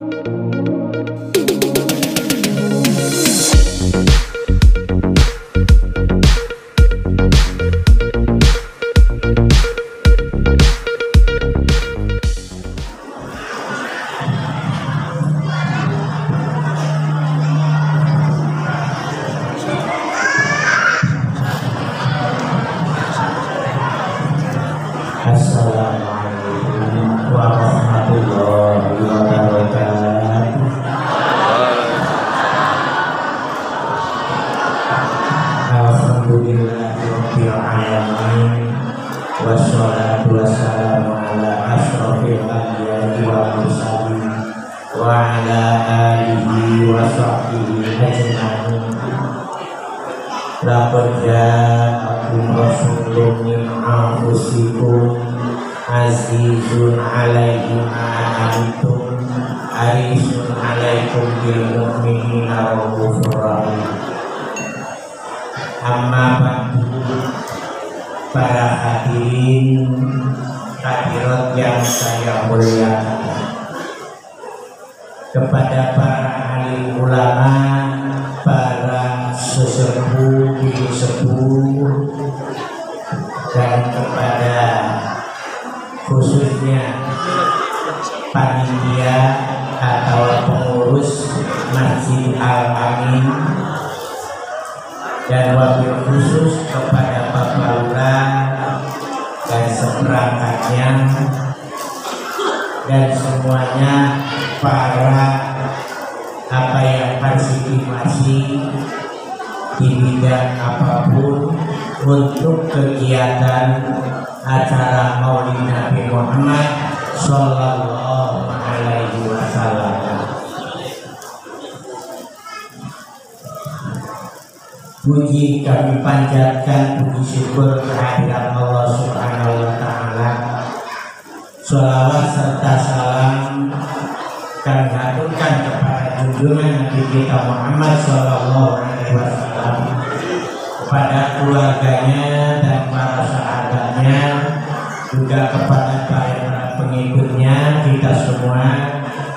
Assalamualaikum warahmatullahi wabarakatuh. Alhamdulillahirabbil alamin. Wassalatu wassalamu ala asyrofil anbiya'i wal mursalin wa ala alihi wa sahbihi ajma'in. Laqad ja'akum rasulun min anfusikum azizun 'alaihi ma antum harisun 'alaikum bil mu'minina raufur rahim. Amma ba'du, para hadirin hadirat yang saya muliakan, kepada para alim ulama, para sesepuh, ibu sepuh, dan kepada khususnya panitia atau pengurus Masjid Al-Amin, dan wabil khusus kepada Bapak Lurah dan seperangkatnya, dan semuanya para partisipasi di bidang apapun untuk kegiatan acara Maulid Nabi Muhammad Sallallahu Alaihi Wasallam. Puji kami panjatkan, puji syukur kehadirat Allah Subhanahu wa Ta'ala. Sholawat serta salam kami haturkan kepada junjungan Nabi kita Muhammad Sallallahu Alaihi Wasallam, kepada keluarganya dan para sahabatnya, juga kepada para pengikutnya. Kita semua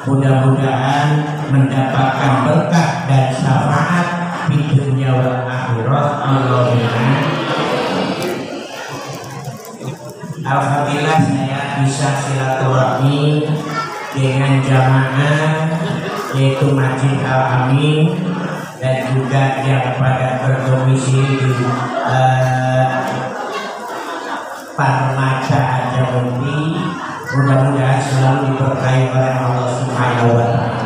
mudah-mudahan mendapatkan berkah dan syafaat di dunia wal akhirat. Allahumma. Alhamdulillah saya bisa silaturahmi dengan jamaah yaitu Masjid Al-Amin dan juga yang pada berdomisili di Parmaca Ajamundi. Mudah-mudahan selalu diberkahi oleh Allah Subhanahu wa Ta'ala.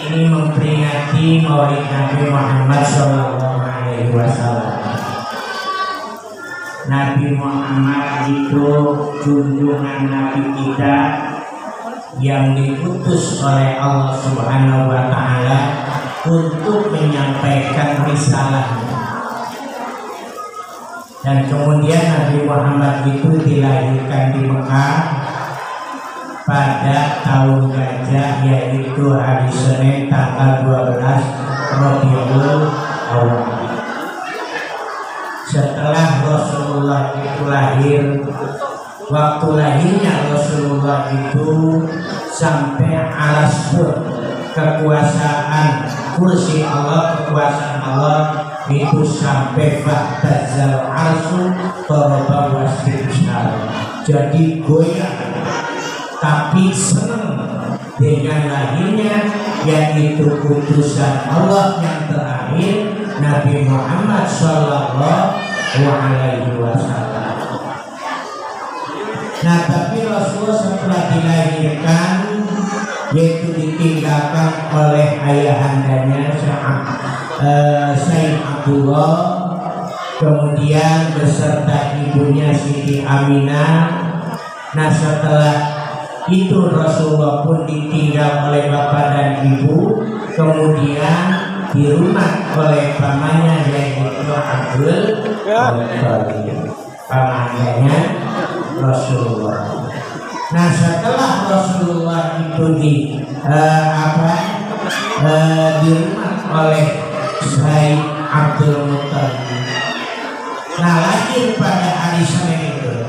Ini memperingati Maulid Nabi Muhammad Sallallahu Alaihi Wasallam. Nabi Muhammad itu junjungan Nabi kita yang diutus oleh Allah Subhanahu wa Ta'ala untuk menyampaikan risalahnya. Dan kemudian Nabi Muhammad itu dilahirkan di Mekah pada tahun gajah, yaitu hari Senin tanggal 12 Rabiul Awal. Setelah Rasulullah itu lahir, waktu lahirnya Rasulullah itu sampai alasur kekuasaan kursi Allah, kekuasaan Allah itu sampai bahtazal arsu toroba wasbishal. Jadi goyah tapi senang dengan lahirnya, yaitu utusan Allah yang terakhir Nabi Muhammad Sallallahu Alaihi Wasallam. Nah, tapi Rasulullah setelah dilahirkan, yaitu ditinggalkan oleh ayahandanya Sayyid Abdullah, kemudian beserta ibunya Siti Aminah. Nah, setelah itu Rasulullah pun ditinggal oleh bapak dan ibu, kemudian di rumah oleh pamannya yaitu Abdul Muthalib, pamannya Rasulullah. Nah, setelah Rasulullah itu di rumah oleh Sayyid Abdul Muthalib, nah lahir pada hari Senin itu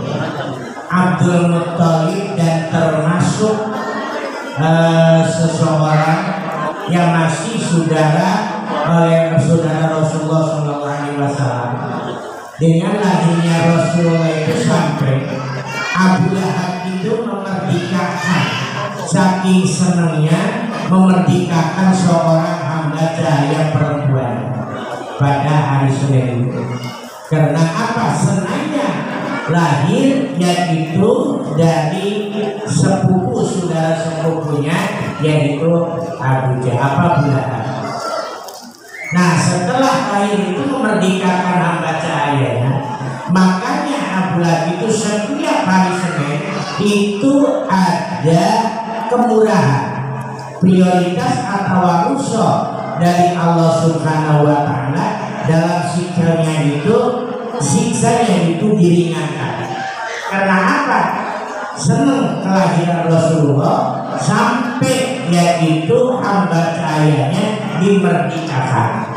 Abdul Muttalib dan termasuk seseorang yang masih saudara oleh saudara Rasulullah SAW. Dengan lahirnya Rasulullah itu sampai Abu Lahab itu memerdekakan, saking senangnya memerdekakan seorang hamba cahaya perempuan pada hari Senin itu. Karena apa? Senangnya lahir yaitu dari sepupu saudara sepupunya yaitu Abu Lahab. Nah, setelah lahir itu memerdekakan hamba cahayanya, makanya Abu Lahab itu setiap hari Senin itu ada kemurahan, prioritas atau rukhsah dari Allah Subhanahu wa Ta'ala dalam siksanya itu, siksanya itu diringankan. Karena apa? Senang kelahiran Rasulullah sampai yaitu hamba cahayanya dimerdekakan.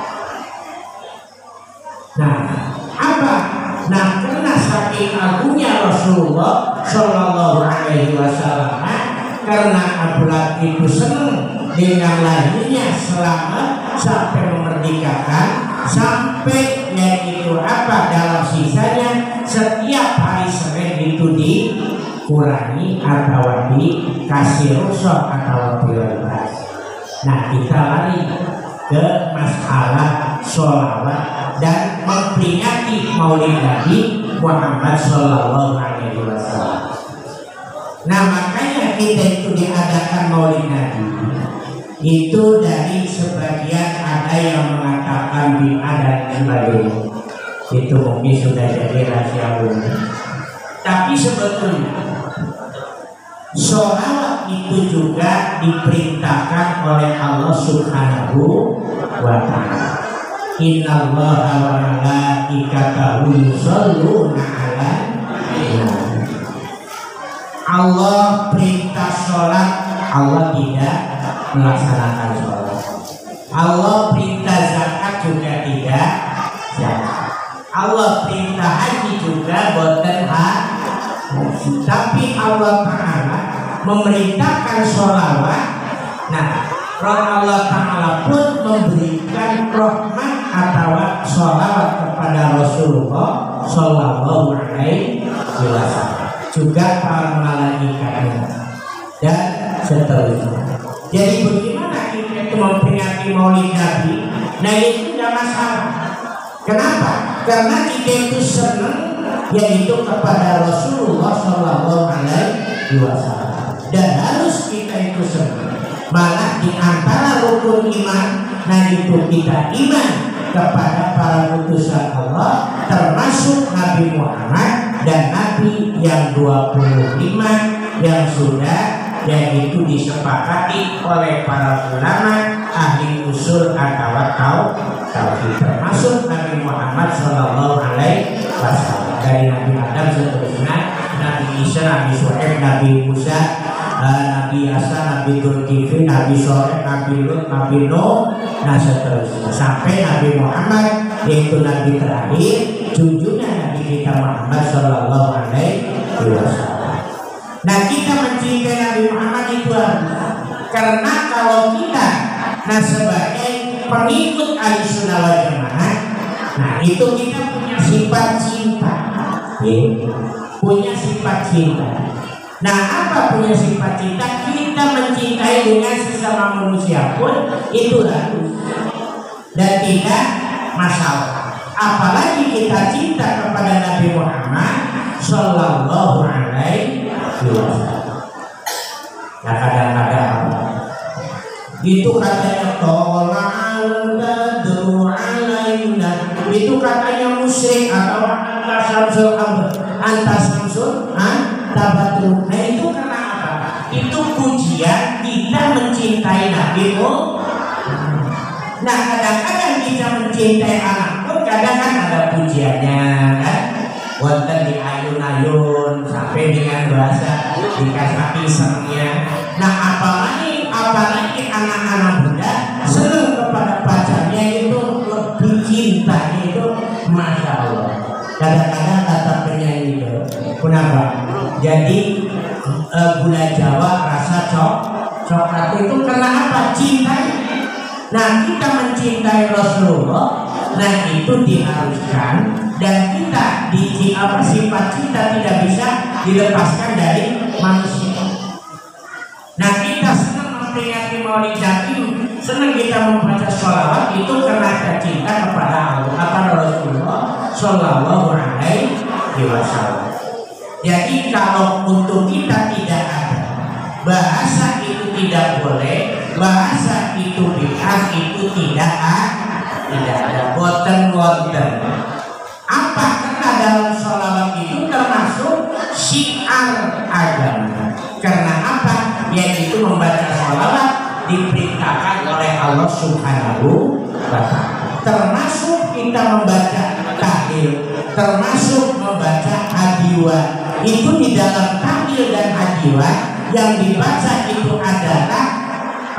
Nah, apa? Nah, karena saking agungnya Rasulullah Shallallahu Alaihi Wasallam, karena Abu Lahab itu senang dengan lahirnya selamat sampai memerdekakan, sampai yaitu apa dalam sisanya setiap hari Senin itu dikurangi atau dikasih rukhsah atau prioritas. Nah, kita lari ke masalah sholawat dan memperingati Maulid Nabi Muhammad Sallallahu Alaihi Wasallam. Nah, makanya kita itu diadakan Maulid Nabi itu dari sebagian ada yang mengatakan bid'ah dan sebagainya. Itu mungkin sudah jadi rahasia umum. Tapi sebetulnya sholawat itu juga diperintahkan oleh Allah Subhanahu wa Ta'ala. Innallaha wa malaikatahu yusholluna 'alan nabi. Allah perintah sholat, Allah tidak melaksanakan sholat. Allah perintah zakat juga tidak zakat. Allah perintah haji juga boten haji. Tapi Allah Ta'ala memerintahkan sholawat. Nah, Allah Ta'ala pun memberikan rahmat atau sholawat kepada Rasulullah Sallallahu Alaihi Wasallam, juga para malaikatnya dan seterusnya. Jadi bagaimana kita itu memperingati Maulid Nabi? Nah, itu tidak masalah. Kenapa? Karena kita itu senang yaitu kepada Rasulullah Sallallahu Alaihi Wasallam, dan harus kita itu senang. Malah di antara rukun iman, nah itu kita iman kepada para utusan Allah, termasuk Nabi Muhammad dan Nabi yang 25 yang sudah yaitu disepakati oleh para ulama ahli usul atau tauhid, termasuk Nabi Muhammad Sallallahu Alaihi Wasallam, dari Nabi Adam seterusnya, Nabi Isa, Nabi Shu'aib, Nabi Musa, Nabi Yasa, Nabi Dzulkifli, Nabi Sholeh, Nabi Lut, Nabi Nuh, nah seterusnya sampai Nabi Muhammad yaitu Nabi terakhir, junjungan Nabi kita Muhammad Sallallahu Alaihi Wasallam. Nah, kita mencintai Nabi Muhammad itu karena kalau kita sebagai pengikut Ahlussunnah wal Jamaah, nah itu kita punya sifat cinta, punya sifat cinta. Nah, apa punya sifat cinta? Kita mencintai dengan sesama manusia pun itu harus dan tidak masalah. Apalagi kita cinta kepada Nabi Muhammad Sallallahu Alaihi Wasallam. Nah, kadang-kadang itu katanya tola'al badru alaina, itu katanya musyrik atau anta samsul tabatu. Nah, itu karena apa? Itu pujian kita mencintai Nabi Muhammad. Nah, kadang-kadang kita mencintai anak pun kadang kan ada pujiannya kan, wonten di ayun-ayun sampai dengan bahasa dikasih senangnya. Nah, apalagi anak-anak muda senang kepada pacarnya itu lebih cintanya itu, masya Allah. Kadang-kadang kata penyanyi itu, kenapa? Jadi gula Jawa rasa coklat itu karena apa? Cinta. Nah, kita mencintai Rasulullah, nah itu diharuskan, dan kita sifat kita tidak bisa dilepaskan dari manusia. Nah, kita senang memperingati Maulid Nabi, senang kita membaca sholawat itu karena cinta kepada Allah, kepada Rasulullah Shallallahu Alaihi Wasallam. Jadi kalau untuk kita tidak ada bahasa itu tidak boleh, bahasa itu bid'ah itu tidak ada boten. Apa? Karena dalam sholawat itu termasuk syiar agama. Karena apa? Yaitu membaca sholawat diperintahkan oleh Allah Subhanahu wa Ta'ala. Termasuk kita membaca tahlil, termasuk membaca hadiwah. Itu di dalam tahlil dan hadiwah yang dibaca itu adalah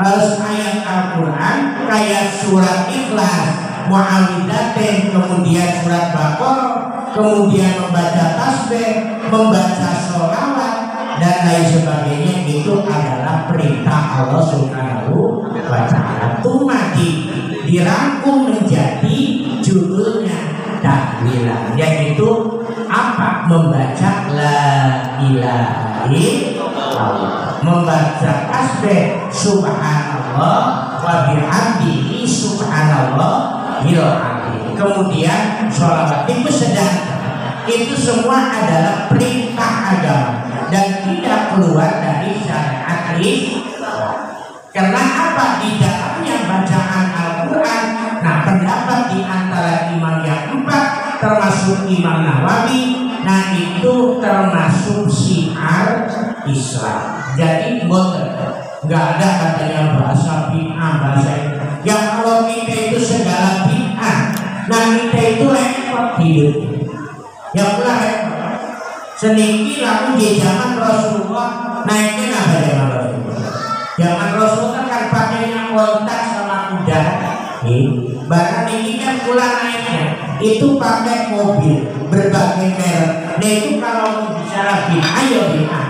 ayat Al-Quran kayak surat Ikhlas, Mu'awwidzatain, kemudian surat Baqarah, kemudian membaca tasbih, membaca sholawat dan lain sebagainya. Itu adalah perintah Allah Subhanahu wa Ta'ala. Cuma dirangkum menjadi judulnya tahlilan, yaitu apa? Membaca la ilaha illallah, membaca tasbih subhanallah wa bihamdihi subhanallahil azim, kemudian sholawat. Itu sedangkan itu semua adalah perintah agama dan tidak keluar dari syariat Islam. Karena apa? Di dalamnya bacaan Al-Quran. Nah, pendapat di antara imam yang empat termasuk Imam Nawawi, nah itu termasuk syiar Islam. Jadi nggak ada katanya bahasa bid'ah, bahasa yang kalau kita itu segala bid'ah, nah kita itu repot hidup. Ya pula repot. Sedikit lalu di zaman Rasulullah naiknya apa zaman Rasulullah? Zaman Rasulullah kan pakainya ontak sama kuda. Bahkan ini kan pula naiknya itu pakai mobil berbagai merek. Nah itu kalau bicara bid'ah ya bid'ah.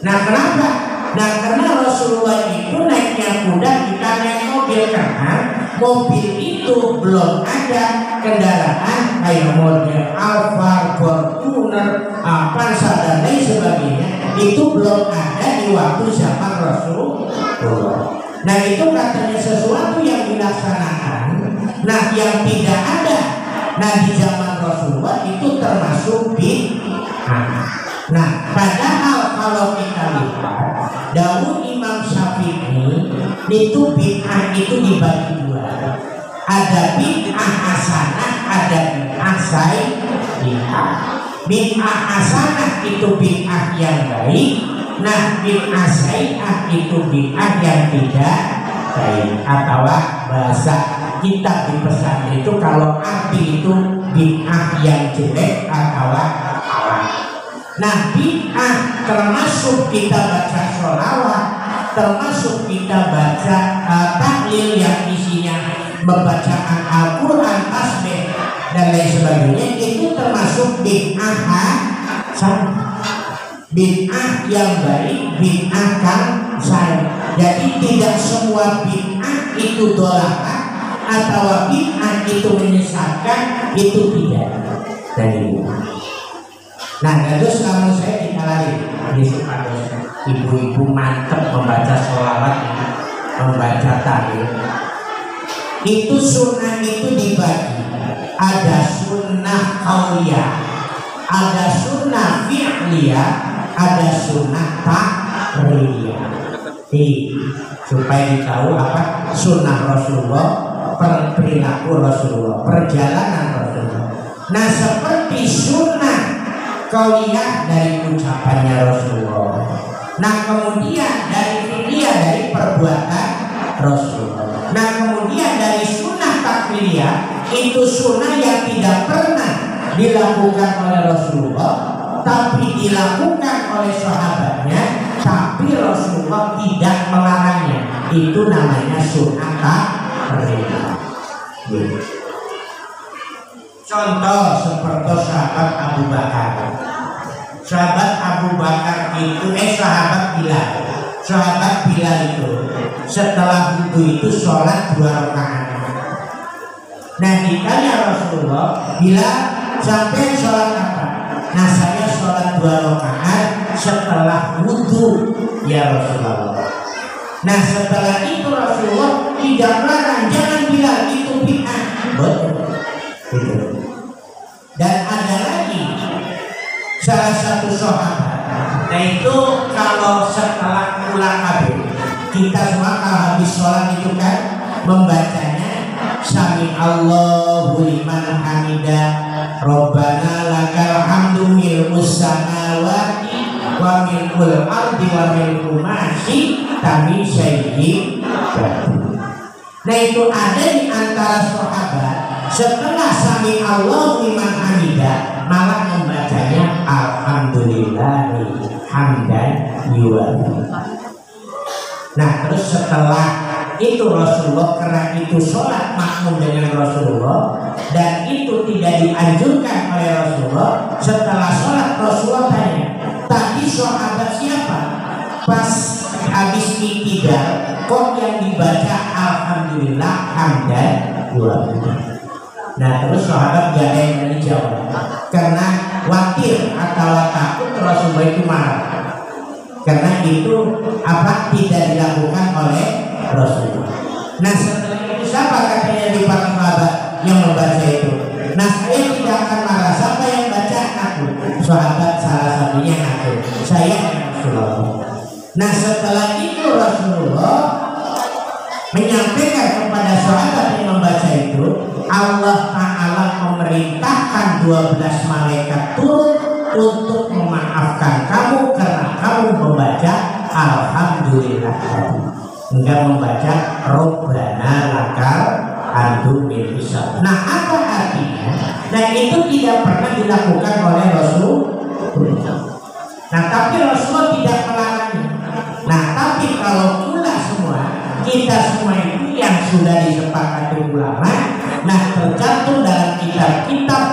Nah kenapa? Nah karena Rasulullah itu naiknya kuda, kita naik mobil, karena mobil itu belum ada kendaraan kayak model Alfa, Fortuner, Avanza dan lain sebagainya. Itu belum ada di waktu zaman Rasulullah. Nah itu katanya sesuatu yang dilaksanakan, nah yang tidak ada, nah di zaman Rasulullah itu termasuk bid'ah. Nah padahal kalau kita lihat dahulu Imam Syafi'i itu bid'ah itu dibagi dua, ada bid'ah hasanah, ada bid'ah sayyi'ah. Bid'ah hasanah itu bid'ah yang baik. Nah, bid'ah sayyi'ah itu bid'ah yang tidak baik, atau bahasa kita di pesantren itu kalau arti itu bid'ah yang jelek atau awal. Nah, bid'ah termasuk kita baca sholawat, termasuk kita baca tahlil yang isinya membacaan Al-Quran, tasbih dan lain sebagainya. Itu termasuk bid'ah hasanah. Bid'ah yang baik, bid'ah kan saya. Jadi tidak semua bid'ah itu dolalah atau bid'ah itu menyesatkan, itu tidak dari. Nah, terus kalau saya dikalari ibu-ibu mantep membaca sholawat, membaca tahlil. Itu sunnah itu dibagi. Ada sunnah qauliyah, ada sunnah fi'liyah, ada sunnah takriyah. Supaya ditahu apa sunnah Rasulullah, perilaku Rasulullah, perjalanan Rasulullah. Nah seperti sunnah qauliyah dari ucapannya Rasulullah. Nah kemudian dari fi'liyah, dari perbuatan Rasulullah. Nah kemudian dari sunnah takriyah, itu sunnah yang tidak pernah dilakukan oleh Rasulullah, tapi dilakukan oleh sahabatnya, tapi Rasulullah tidak melarangnya. Itu namanya sunnah takriyah. Contoh seperti sahabat Abu Bakar. Sahabat Abu Bakar itu sahabat Bilal itu setelah wudu itu sholat 2 rakaat. Nah ditanya Rasulullah, Bilal sampai sholat apa? Nah saya sholat 2 rakaat setelah wudu ya Rasulullah. Nah setelah itu Rasulullah tidak melarang, jangan Bilal itu bid'ah. Betul. Dan ada lagi salah satu sahabat, nah itu kalau setelah pulang habis kita semua kalau habis sholat itu kan membacanya Sami Allahu liman hamidah Rabbana lakal hamdu mil'us samawati wa mil'ul ardi wa mil'u ma syi'ta min syai'in. Nah itu ada di antara sahabat setelah Sami Allahu liman hamidah malah membacanya Alhamdulillahi hamdan yuwafi. Nah terus setelah itu Rasulullah, karena itu sholat makmum dengan Rasulullah dan itu tidak dianjurkan oleh Rasulullah, setelah sholat Rasulullah tanya, tadi sahabat siapa? Pas habis iktidal kok yang dibaca Alhamdulillah hamdan yuwafi. Nah terus sahabat gak ada yang menjawab karena khawatir atau takut Rasulullah itu marah, karena itu tidak dilakukan oleh Rasulullah. Nah setelah itu siapa katanya di para sahabat yang membaca itu? Nah saya tidak akan marah, siapa yang baca? Aku. Sahabat salah satunya aku, saya Rasulullah. Nah setelah itu Rasulullah menyampaikan kepada sahabat yang membaca itu, Allah Ta'ala memerintahkan 12 malaikat turun untuk memaafkan kamu karena kamu membaca Alhamdulillah, enggak membaca Rabbana lakal hamdu mil'us samawati. Nah apa artinya? Nah itu tidak pernah dilakukan oleh Rasulullah. Nah tapi Rasulullah tidak melarangnya. Nah tapi kalau pula semua kita semua itu yang sudah disepakati ulama, nah tercantum dalam kitab-kitab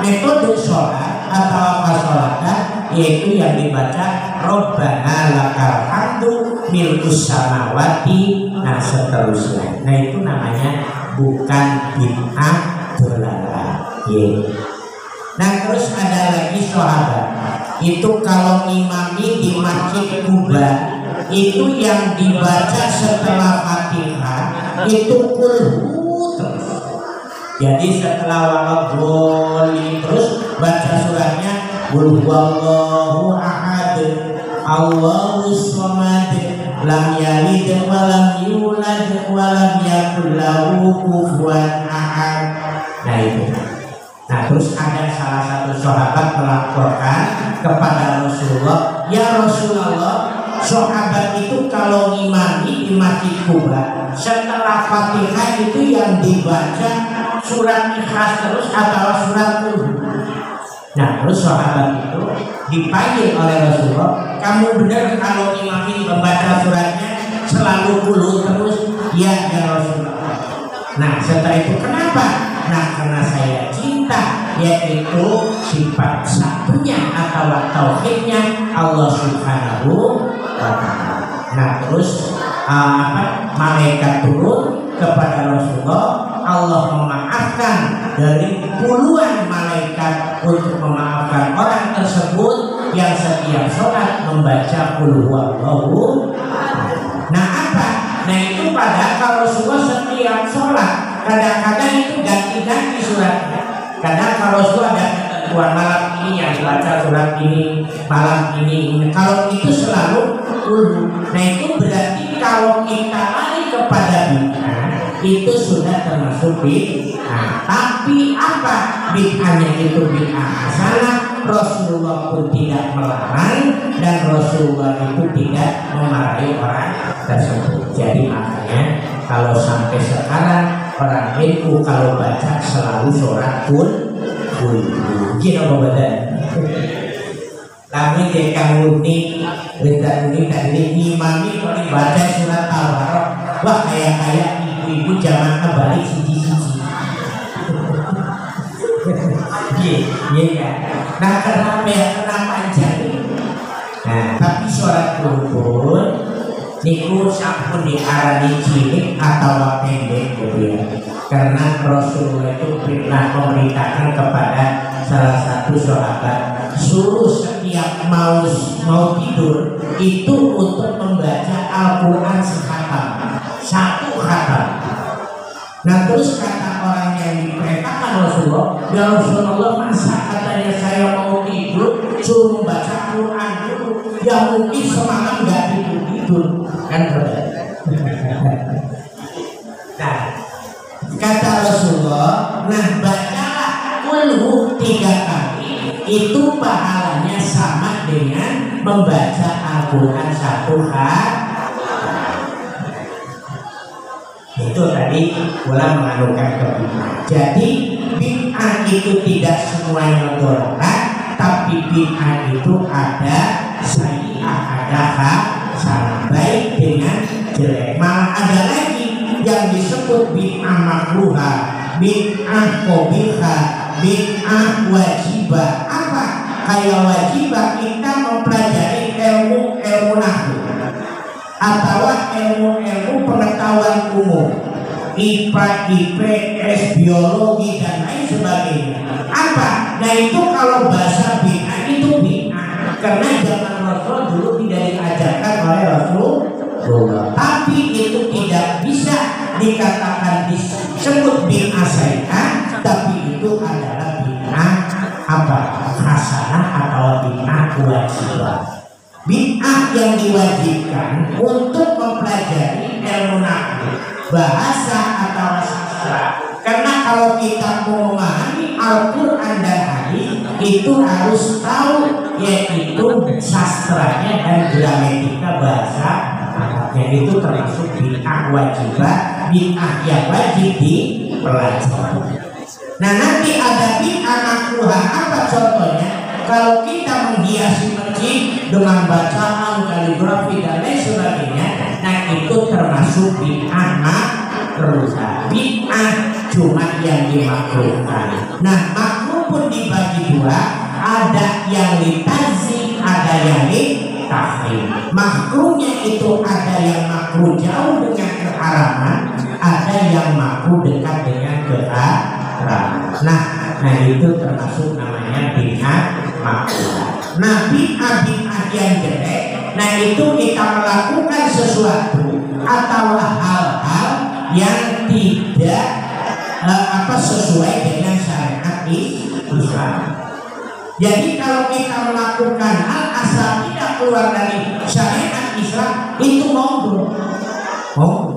metode sholat atau sholat, yaitu yang dibaca Rabbana lakal hamdu mil'us samawati, nah seterusnya. Nah itu namanya bukan bid'ah dolalah. Nah terus ada lagi sahabat itu kalau imami di Masjid Kuba itu yang dibaca setelah Fatihah itu kulhu terus. Jadi setelah waladhdallin terus baca suratnya qul huwallahu ahad Allahus samad lam yalid wa lam yulad wa lam yakul lahu kufuwan ahad. Nah itu. Nah terus ada salah satu sahabat melaporkan kepada Rasulullah, ya Rasulullah, sahabat itu kalau ngimami di Masjid Kuba setelah Fatihah itu yang dibaca surat Ikhlas terus atau surat Qul. Nah terus sahabat itu dipanggil oleh Rasulullah, kamu benar kalau ngimami membaca suratnya selalu Qul terus? Ya Rasulullah. Nah setelah itu kenapa? Nah karena saya cinta, yaitu sifat satunya atau tauhidnya Allah Subhanahu wa ta'ala. Nah terus malaikat turun kepada Rasulullah, Allah memaafkan dari puluhan malaikat untuk memaafkan orang tersebut yang setiap sholat membaca qul huwallahu. Nah apa? Nah itu pada kalau Rasulullah setiap sholat kadang-kadang itu ganti-ganti suratnya. Kadang kalau Rasulullah ada ketentuan malam ini yang dibaca surat ini, malam ini. Kalau itu selalu qul. Nah itu berarti kalau kita lari kepada bid'ah itu sudah termasuk bid'ah. Tapi apa bid'ahnya? Itu bid'ah hasanah. Rasulullah pun tidak melarang dan Rasulullah itu tidak memarahi orang tersebut. Jadi makanya kalau sampai sekarang orang NU kalau baca selalu surat Qul gini apa badan. Kami jika murni tadi imami kalau dibaca surat Al-Baqarah, wah kayak ibu-ibu zaman kembali siji-siji. Iya kan? Nah kenapa ya, kenapa jadi? Nah tapi sholat rukun niku sampun diarani cilik atau pendek gitu ya. Karena Rasulullah itu pernah memerintahkan kepada salah satu sahabat suruh setiap mau tidur itu untuk membaca Al-Quran satu khatam. Nah terus kata orang yang diperintahkan Rasulullah, ya Rasulullah masa katanya saya mau tidur suruh membaca Quran dulu, ya mungkin semalam nggak tidur kan betul. Nah kata Rasulullah, nah bacalah kulhu 3 kali, itu pahalanya sama dengan membaca Al-Quran 1 khatam. Itu tadi ulama menganukan ke bid'ah. Jadi bid'ah itu tidak semuanya mudarat, tapi bid'ah itu ada sayyi'ah, ada hasanah, baik dengan jelek. Malah ada lagi yang disebut bid'ah makruhah, bid'ah qabihah, bid'ah wajibah. Apa? Kayak wajibah kita mempelajari ilmu nahwu atau ilmu pengetahuan umum, IPA, IPS, biologi dan lain sebagainya. Apa? Nah itu kalau bahasa bid'ah itu bid'ah karena zaman Rasul dulu tidak diajarkan oleh Rasulullah. Tapi itu tidak bisa dikatakan disebut bid'ah syai'ah, tapi itu adalah bid'ah apa? Hasanah atau bid'ah wajibah. Bid'ah yang diwajibkan untuk mempelajari ilmu nahwu, bahasa atau sastra. Karena kalau kita mau memahami Al-Quran dan hadis itu harus tahu yaitu sastranya dan gramatika bahasa Arabnya. Itu termasuk bid'ah wajibah, bid'ah yang wajib dipelajari. Nah nanti ada bid'ah makruhah. Apa contohnya? Kalau kita menghiasi masjid dengan bacaan, kaligrafi dan lain sebagainya, nah itu termasuk bid'ah makruhah. Bid'ah cuma yang dimakruhkan. Nah makruh pun dibagi 2, ada yang litazim, ada yang litahrim. Makruhnya itu ada yang makruh jauh dengan keharaman, ada yang makruh dekat dengan keharaman. Nah itu termasuk namanya bid'ah makruh. Nah bid'ah yang jelek, nah itu kita melakukan sesuatu atau hal-hal yang tidak sesuai dengan syariat Islam. Jadi kalau kita melakukan hal asal tidak keluar dari syariat Islam itu monggo,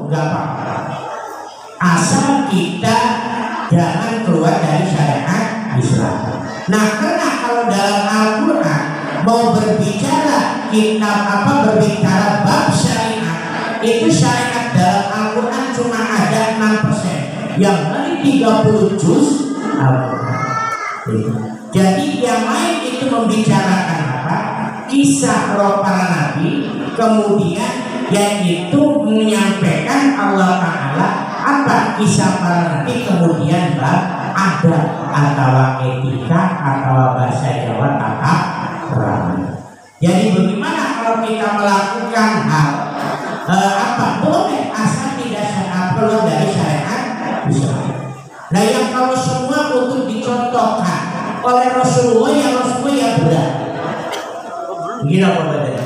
nggak apa-apa. Asal kita jangan keluar dari syariat Islam. Nah karena kalau dalam Al-Quran mau berbicara berbicara bab syariat, itu syariat dalam Al-Quran cuma ada 6%, yang lain 30 juz Al-Quran. Jadi yang lain itu membicarakan apa? Kisah para nabi, kemudian yaitu menyampaikan Allah Ta'ala apa kisah para nabi, kemudian bab ada atau etika atau bahasa Jawa tata krama. Jadi bagaimana kalau kita melakukan hal boleh asal tidak perlu dari syariat Islam. Nah yang kalau semua untuk dicontohkan oleh Rasulullah ya berat. Gila apa bedanya?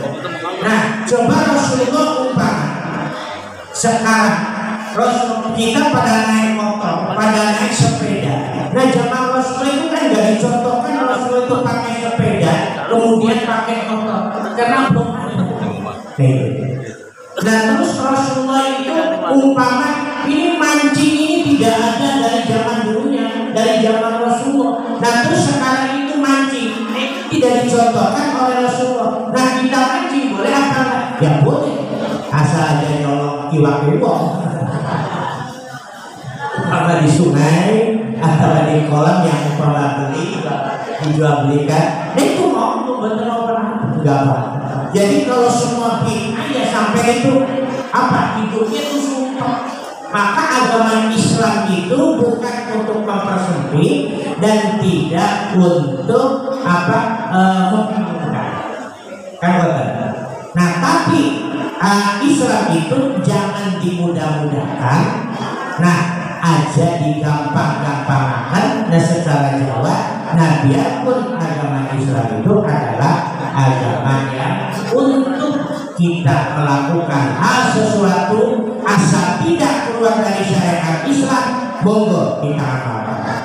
Nah coba Rasulullah umpama sekarang kita pada naik motor, pada naik sepeda. Nah zaman Rasulullah itu kan nggak dicontohkan Rasulullah itu pakai sepeda, kemudian pakai motor, karena belum ada. Nah terus Rasulullah itu umpama ini mancing ini tidak ada dari zaman dulunya, dari zaman Rasulullah. Nah terus sekarang itu mancing tidak dicontohkan oleh Rasulullah. Nah kita mancing boleh apa? Ya boleh, asal aja nyolong iwak-iwak. Apa di sungai atau di kolam yang pernah beli dijual belikan, nah itu mau bener orang enggak apa. Jadi kalau semua bid'ah ya sampai itu hidupnya itu sumpah. Maka agama Islam itu bukan untuk mempersempit dan tidak untuk mempermudah kan betul. Nah tapi Islam itu jangan dimudah-mudahkan, nah aja digampang-gampangkan. Nah secara Jawa, nah biarpun agama Islam itu adalah agama yang untuk kita melakukan hal sesuatu asal tidak keluar dari syariat Islam, monggo kita amalkan.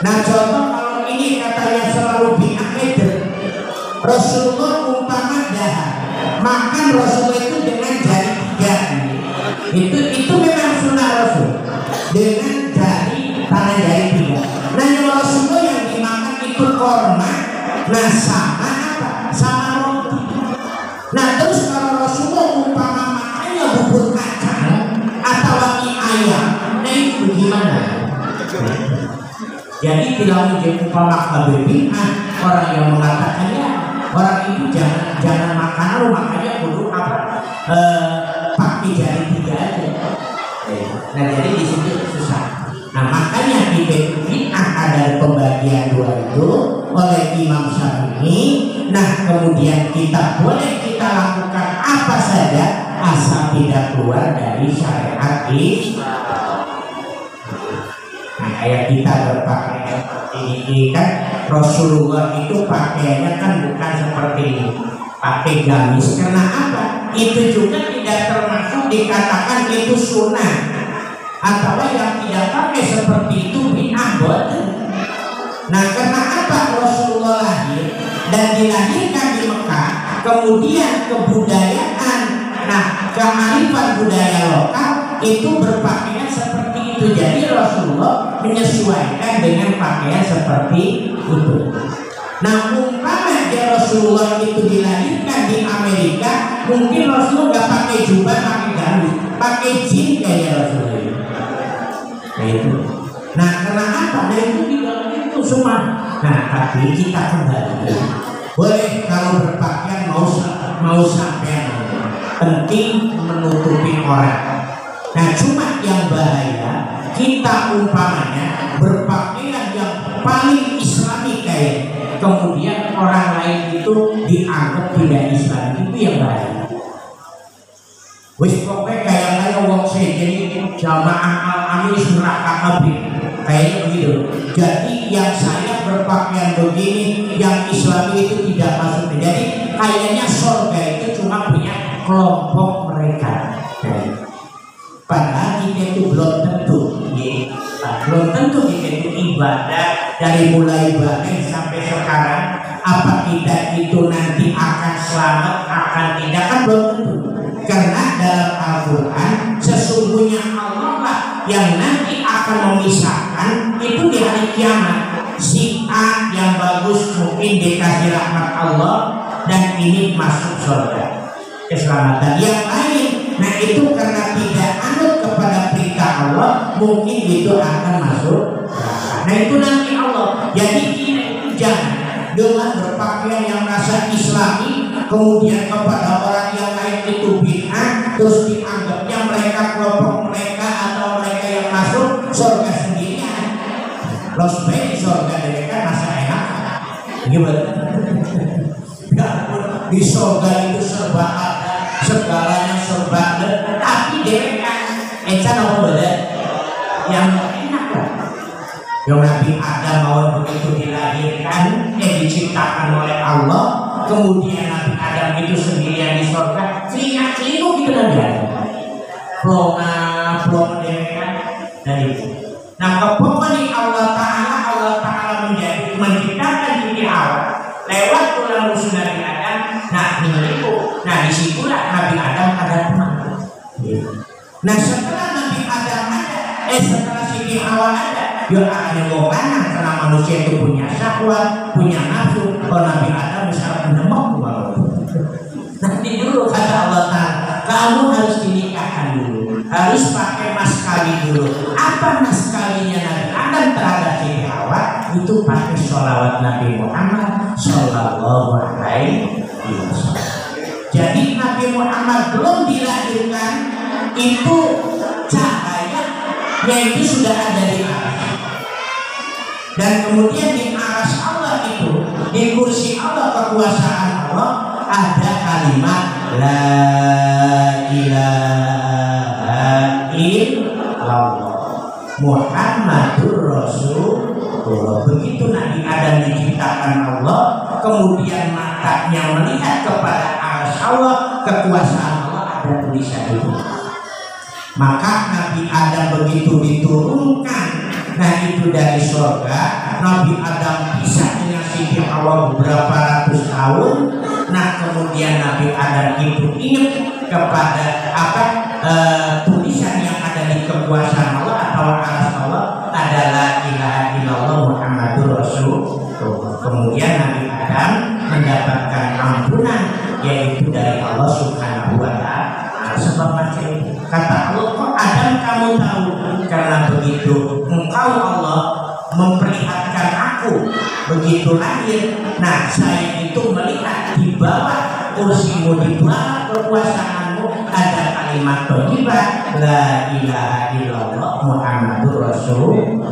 Nah contoh kalau ini katanya selalu diakhir Rasulullah umpama dahar, makan Rasulullah itu dengan jari tiga, itu memang sunnah Rasul dengan jari tangan jari tiga. Nah yang Rasulullah yang dimakan itu korma, nah sama apa? Sama roti. Nah terus kalau Rasulullah umpama makannya bubur kacang atau mie ayam, nah itu gimana? Jadi tidak menjadi umpama kebebihan orang yang mengatakannya, orang itu jangan makan lu makanya kudu apa pakai jari tiga aja. Nah jadi di situ susah. Nah makanya di bid'ah ada pembagian dua itu oleh Imam Syafi'i. Nah kemudian kita boleh kita lakukan apa saja asal tidak keluar dari syariat Islam. Nah kayak kita berpakaian seperti ini kan, Rasulullah itu pakaiannya kan bukan seperti ini, pakai gamis. Karena apa? Itu juga tidak termasuk dikatakan itu sunnah, atau yang tidak pakai seperti itu bid'ah. Nah karena apa? Rasulullah lahir dan dilahirkan di Mekah, kemudian kebudayaan, nah kearifan budaya lokal itu berpakaian seperti itu. Jadi Rasulullah menyesuaikan dengan pakaian seperti itu. Nah umpama Rasulullah itu dilahirkan di Amerika, mungkin Rasulullah nggak pakai jubah, pakai gamis, pakai jin kayak Rasulullah. Nah itu. Nah karena apa? Nah itu tidak itu semua. Nah tapi kita kembali, boleh kalau berpakaian mau sampai penting menutupi orang. Nah cuma yang bahaya kita umpamanya berpakaian yang paling Islami kayak, kemudian orang lain itu dianggap tidak Islam, itu yang bahaya. Wis pokoknya kayak wong jadi jamaah al-amin neraka kabeh kayaknya begitu. Jadi yang saya berpakaian begini yang Islami itu tidak masuk. Jadi kayaknya surga itu cuma punya kelompok mereka. Padahal kita itu belum tentu, belum tentu kita itu ibadah dari mulai ibadah sampai sekarang. Apa kita itu nanti akan selamat, akan tidak, kan belum tentu. Karena dalam Al-Quran sesungguhnya Allah lah yang nanti akan memisahkan itu di hari kiamat. Si A yang bagus mungkin dikasih rahmat Allah dan ini masuk surga, keselamatan. Yang lain, nah itu karena tidak anut kepada perintah Allah, mungkin itu akan masuk. Nah itu nanti Allah. Jadi kita itu jangan dengan berpakaian yang rasa Islami, kemudian kepada orang yang lain itu bid'ah, terus dianggapnya mereka kelompok mereka atau mereka yang masuk surga sendirian. Los baik surga mereka rasa enak, gimana? Di surga itu serba ada, segalanya serba ada, tapi mereka ecan apa beda yang enak lah. Yang Nabi Adam mau begitu dilahirkan, diciptakan oleh Allah, kemudian Nabi Adam itu sendirian di surga, celingak-celinguk gitu dan plonga mereka dari itu. Nah kepokokan Allah Ta'ala menciptakan diri awal lewat tulang rusuk Nabi Adam. Nah ini itu, nah disitulah Nabi Adam ada teman. Nah setelah Nabi Adam ada, setelah Siti Hawa ada, dia akan mau kanan karena manusia itu punya syahwat, punya nafsu. Kalau Nabi Adam misalnya menemuk, nanti dulu kata Allah Ta'ala, kamu harus dinikahkan dulu, harus pakai mas kawin dulu. Apa mas kawinnya Nabi Adam terhadap Siti Hawa? Itu pakai sholawat Nabi Muhammad Sallallahu Alaihi Wasallam. Jadi Nabi Muhammad belum dilahirkan, itu cahaya yaitu sudah ada di atas. Dan kemudian di aras Allah itu di kursi Allah, kekuasaan Allah, ada kalimat la ilaha illallah Muhammadur Rasulullah. Begitu Nabi Adam diciptakan Allah, kemudian matanya melihat kepada arsy Allah, kekuasaan Allah, ada tulisan itu. Maka Nabi Adam begitu diturunkan, nah itu dari surga, Nabi Adam bisa dengan Siti Hawa beberapa ratus tahun. Nah kemudian Nabi Adam itu ingat kepada tulisan yang ada di kekuasaan Allah atau arsy Allah adalah ilaha illallah Muhammadur Rasulullah. Kemudian Nabi Adam mendapatkan ampunan yaitu dari Allah Subhanahu wa Ta'ala. Sebab macam itu kata Allah, kok Adam kamu tahu? Karena begitu engkau Allah memperlihatkan aku begitu lahir, nah saya itu melihat di bawah kursimu, di bawah kekuasaanmu ada kalimat thayyibah la ilaha illallah Muhammadur Rasulullah.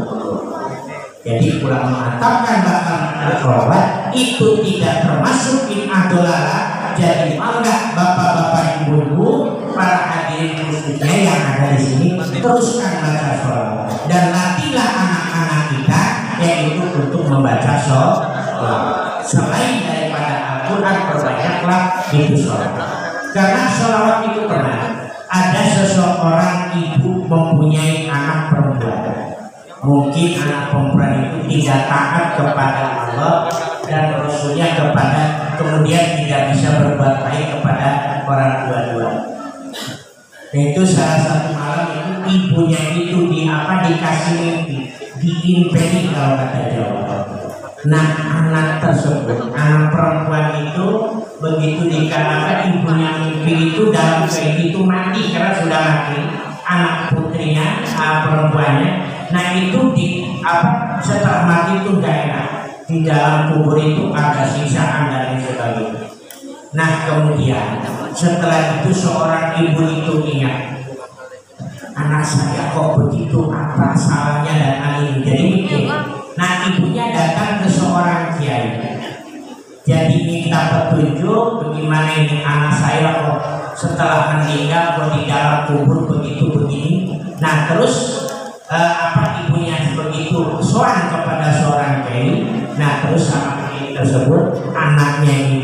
Jadi ulama mengatakan bahwa itu tidak termasuk bid'ah dolalah. Jadi mangga bapak-bapak, ibu-ibu, para hadirin khususnya yang ada di sini, teruskan baca sholawat dan latihlah anak-anak kita yaitu untuk membaca sholawat. Selain daripada Al-Quran, perbanyaklah itu sholawat. Karena sholawat itu pernah ada seseorang ibu mempunyai anak perempuan. Mungkin anak perempuan itu tidak taat kepada Allah dan Rasulnya, kemudian tidak bisa berbuat baik kepada orang tua-tua. Itu salah satu malam itu ibunya itu dikasih mimpi, diimpeni kalau kata Jawa. Nah anak tersebut, anak perempuan itu begitu dikatakan ibunya mimpi itu dalam kayak itu mati karena sudah mati anak putrinya, perempuannya. Nah itu setelah mati itu gak enak, di dalam kubur itu ada siksaan dan sebagainya. Nah kemudian setelah itu seorang ibu itu ingat, anak saya kok begitu, apa salahnya dan ini, jadi mikir. Nah ibunya datang ke seorang kiai, jadi minta petunjuk bagaimana ini anak saya kok setelah meninggal kok di dalam kubur begitu begini. Nah terus ibunya begitu soal kepada seorang kiai. Nah terus sama kiai tersebut anaknya ini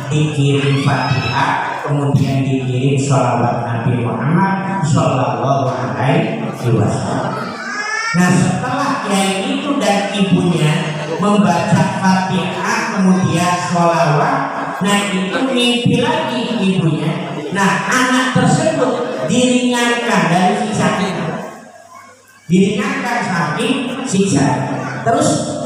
dikirim Fatihah, kemudian dikirim sholawat Nabi Muhammad Sallallahu Alaihi Wasallam. Nah setelah kiai itu dan ibunya membaca Fatihah kemudian sholawat, nah itu mimpi lagi ibunya. Nah anak tersebut diringankan dari siksanya, diringankan saking siksa. Terus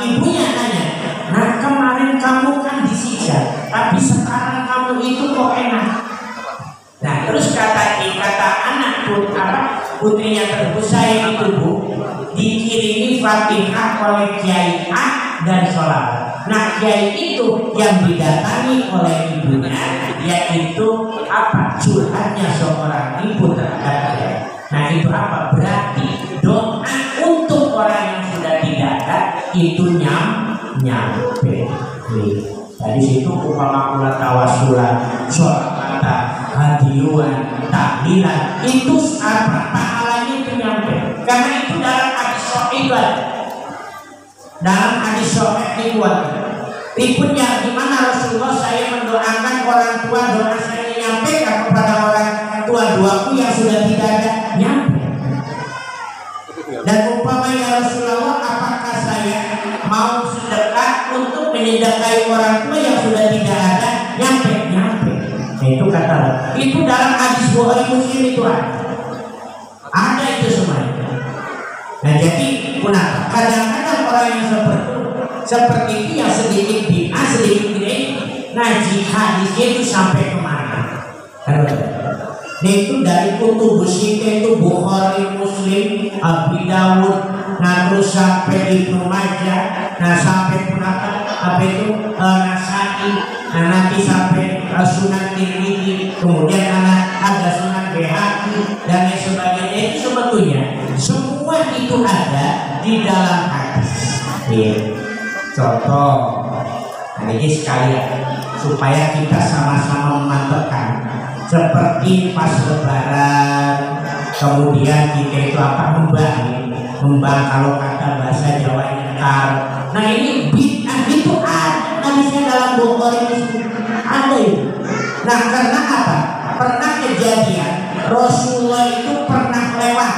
ibunya nanya, nah kemarin kamu kan disiksa, tapi sekarang kamu itu kok enak. Nah terus kata anak putrinya tersebut, saya itu bu dikirimi Fatihah oleh Kiai A dan sholawat. Nah Kiai itu yang didatangi oleh ibunya yaitu curhatnya seorang ibu terhadap dia. Nah itu berarti doa untuk orang yang sudah tidak ada itu nyampe. Dari situ upama tawasulan, sholawatan, hadiyuan, tahlilan itu pahalanya itu nyampe. Karena itu dalam hadis sahih itu ada. Dalam hadis sahih itu ada. Ributnya gimana Rasulullah saya mendoakan orang tua, doa saya nyampe kepada orang tua duaku yang sudah tidak ada, nyampe. Dan umpamanya Rasulullah, apakah saya mau sedekah untuk menyedekahi orang tua yang sudah tidak ada, nyampe. Nah, itu kata itu dalam hadis Bukhari Muslim itu ada itu semuanya. Nah jadi kadang-kadang orang yang seperti itu yang sedikit bid'ah, sedikit gini, ngaji hadisnya itu sampai kemana? Nah itu dari kutub sita itu Bukhari, Muslim, Abu Dawud, nah terus sampai Ibnu Majah, nah sampai Nasai, nah nanti sampai Sunan Tirmidzi, kemudian ada Sunan Baihaqi dan lain sebagainya. Itu sebetulnya semua itu ada di dalam hadis. Contoh ini sekalian supaya kita sama-sama memantapkan seperti pas lebaran kemudian kita itu membang kalau kata bahasa Jawa nyetar. Nah ini bid'ah itu ada hadisnya dalam Bukhari ada itu. Nah karena apa? Pernah kejadian Rasulullah itu pernah lewat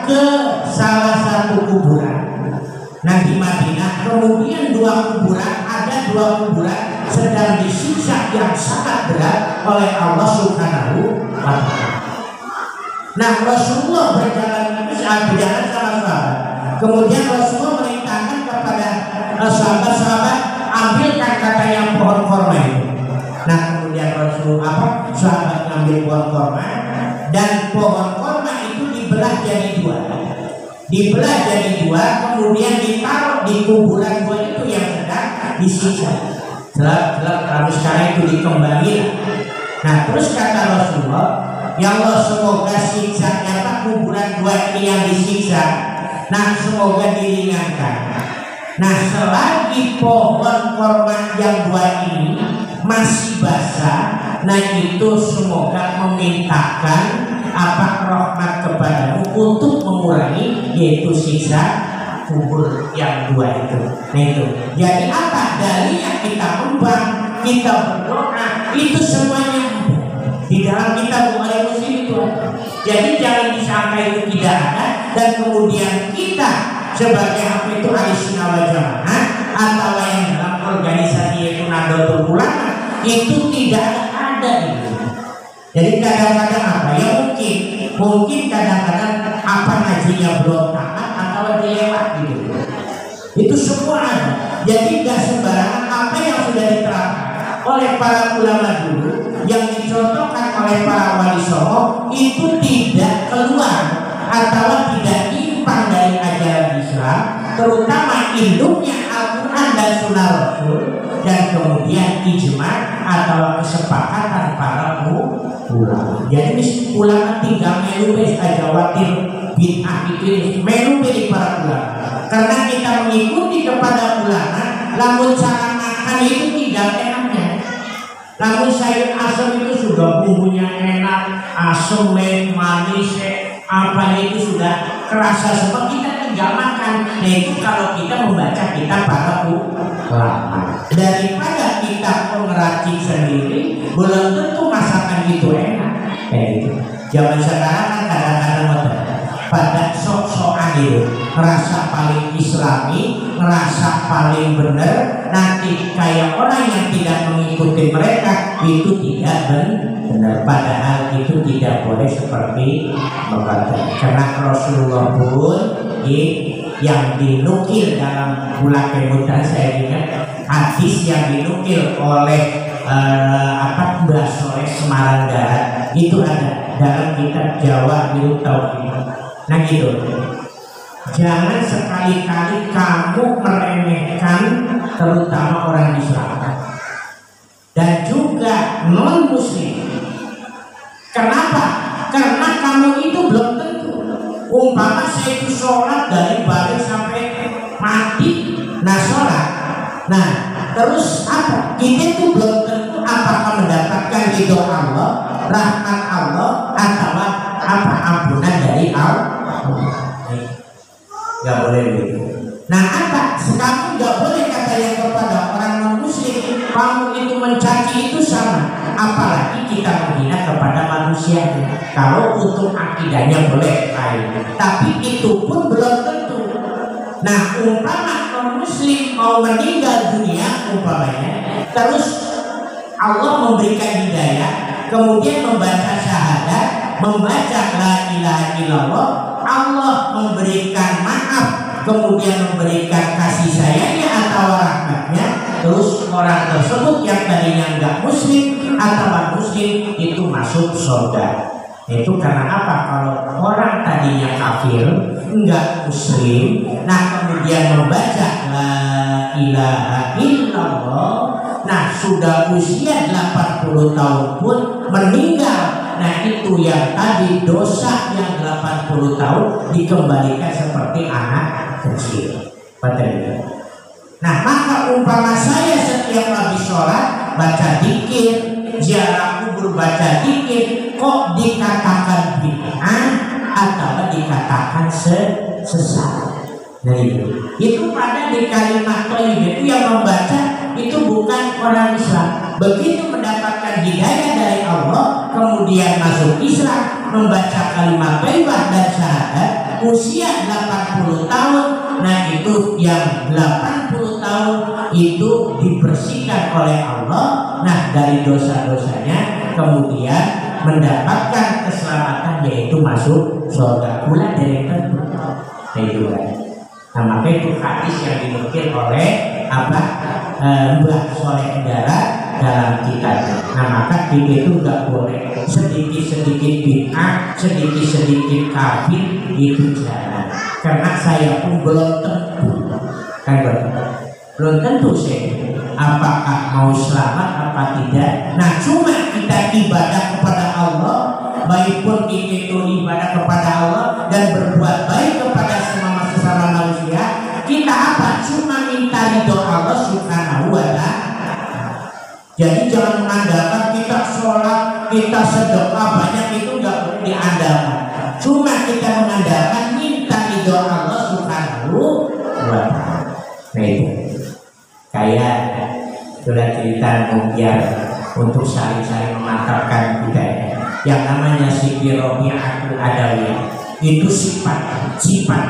ke salah satu kuburan. Nah di Madinah kemudian ada dua kuburan sedang disiksa yang sangat berat oleh Allah Subhanahu wa Ta'ala. Nah Rasulullah berjalan sama sahabat. Kemudian Rasulullah merintahkan kepada sahabat-sahabat ambilkan kata yang pohon korma itu. Nah kemudian sahabat ngambil pohon korma dan pohon korma itu dibelah jadi dua, kemudian ditaruh di kuburan dua itu yang sedang disiksa. Gelap lalu sekarang itu dikembali. Nah terus kata Rasulullah, ya Allah semoga siksanya kuburan dua ini yang disiksa, nah semoga diringankan. Nah selagi pohon korma yang dua ini masih basah, nah itu semoga memintakan rahmat kepadamu untuk mengurangi yaitu siksa kubur yang dua itu. Nah itu jadi apa? Dari yang kita membang, kita berdoa, itu semuanya di dalam kitab Bukhari Muslim itu. Jadi jangan disangka itu tidak ada dan kemudian kita sebagai Ahlussunnah wal Jamaah atau yang dalam organisasi yaitu Nahdlatul Ulama itu tidak ada itu. Jadi kadang-kadang apa ya mungkin kadang-kadang apa ngajinya belum taat atau dilewat gitu. Itu semua ada. Jadi gak sembarangan apa yang sudah diterapkan oleh para ulama dulu yang dicontohkan oleh para wali songo itu tidak keluar atau tidak nyimpang dari ajaran Islam, terutama induknya Al-Quran dan Sunnah Rasul dan kemudian ijma atau kesepakatan para ulama. Jadi ulama tinggal melu aja watir bid'ah itu melu dari para ulama. Karena kita mengikuti kepada ulama, lamun cara makan itu tidak enaknya. Lamun sayur asam itu sudah bumbunya enak, asam, manis, apa itu sudah kerasa semua kita tinggal makan. Nah itu kalau kita membaca kitab para ulama. Daripada kita pengracik sendiri, belum tentu masakan itu enak. Kayak gitu. Zaman sekarang kan kadang-kadang pada sok-sokan itu ngerasa paling islami, ngerasa paling benar, nanti kayak orang yang tidak mengikuti mereka itu tidak benar, padahal itu tidak boleh seperti mereka. Karena Rasulullah pun yang dinukil dalam bulan kemudian saya ingat hadis yang dinukil oleh Mbah Soleh Semarang Darat itu ada dalam kitab Jawa Milu Tauhid. Nah gitu, jangan sekali-kali kamu meremehkan terutama orang Islam dan juga non Muslim. Kenapa? Karena kamu itu belum tentu. Umpama saya itu sholat dari balik sampai mati, nah sholat. Nah terus apa? Kita itu belum tentu apakah mendapatkan ridho Allah, rahmat Allah, atau ampunan dari Allah. Gak boleh begitu. Nah apa? Kamu gak boleh katanya kepada orang non muslim kamu itu mencaci itu sama. Apalagi kita menghina kepada manusia. Kalau untuk akidahnya boleh lain, tapi itu pun belum tentu. Nah umpama non muslim mau meninggal dunia umpamanya, terus Allah memberikan hidayah, kemudian membaca syahadat, membaca la ilaha illallah, Allah memberikan maaf, kemudian memberikan kasih sayangnya atau rahmatnya, terus orang tersebut yang tadinya enggak muslim atau muslim itu masuk surga. Itu karena apa? Kalau orang tadinya kafir, enggak muslim, nah kemudian membaca la ilaha illallah, nah sudah usia 80 tahun pun meninggal. Nah itu yang tadi dosa yang 80 tahun dikembalikan seperti anak kecil. Padahal Nah, maka umpama saya setiap habis sholat baca dzikir, ziarah kubur baca dzikir, kok dikatakan bid'ah atau dikatakan sesat? Nah itu pada di kalimat thayyibah itu yang membaca itu bukan orang Islam. Begitu mendapatkan hidayah dari Allah, kemudian masuk Islam, membaca kalimat thayyibah dan syahadat, usia 80 tahun. Nah itu yang 80 tahun itu dibersihkan oleh Allah. Nah dari dosa-dosanya kemudian mendapatkan keselamatan, yaitu masuk surga pula dari tentu. Nah itu kan. Nah maka itu hadis yang dinukil oleh Mbah Soleh Endara dalam kitabnya. Nah maka kita itu nggak boleh sedikit-sedikit bid'ah, sedikit-sedikit kafir, itu jangan. Karena saya pun belum tentu, kan belum tentu sih apakah mau selamat apa tidak. Nah cuma kita ibadah kepada Allah, baik pun itu ibadah kepada Allah dan berbuat baik kepada sesama manusia, kita apa? Cuma minta ridho Allah Subhanahu wa ta'ala. Jadi jangan mengandalkan kita sholat, kita sedekah banyak, itu nggak boleh diandalkan. Cuma kita mengandalkan minta ridho Allah Subhanahu wa ta'ala. Nah itu kayak sudah cerita biar untuk saling-saling memantapkan kita ya. Yang namanya Siti Robi'atul Adawiyah itu sifat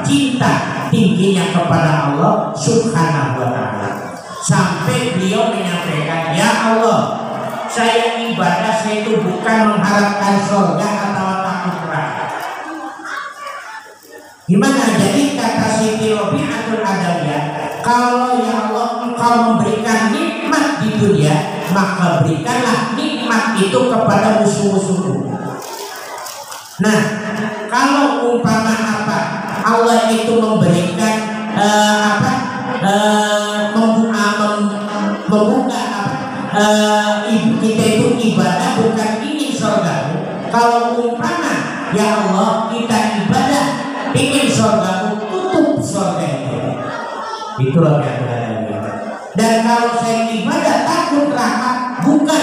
cinta tingginya kepada Allah Subhanahu wa ta'ala. Sampai beliau menyampaikan, ya Allah, saya ibadah saya itu bukan mengharapkan surga atau takut neraka. Gimana? Jadi kata Siti Robi'atul Adawiyah, kalau ya Allah engkau memberikan nikmat di dunia, maka berikanlah nikmat itu kepada musuh-musuhku. Nah, kalau umpama Allah itu memberikan membuka kita itu ibadah bukan ingin surga. Kalau umpama ya Allah kita ibadah ingin surga, tutup surga itulah yang ada. Dan kalau saya ibadah takut neraka, bukan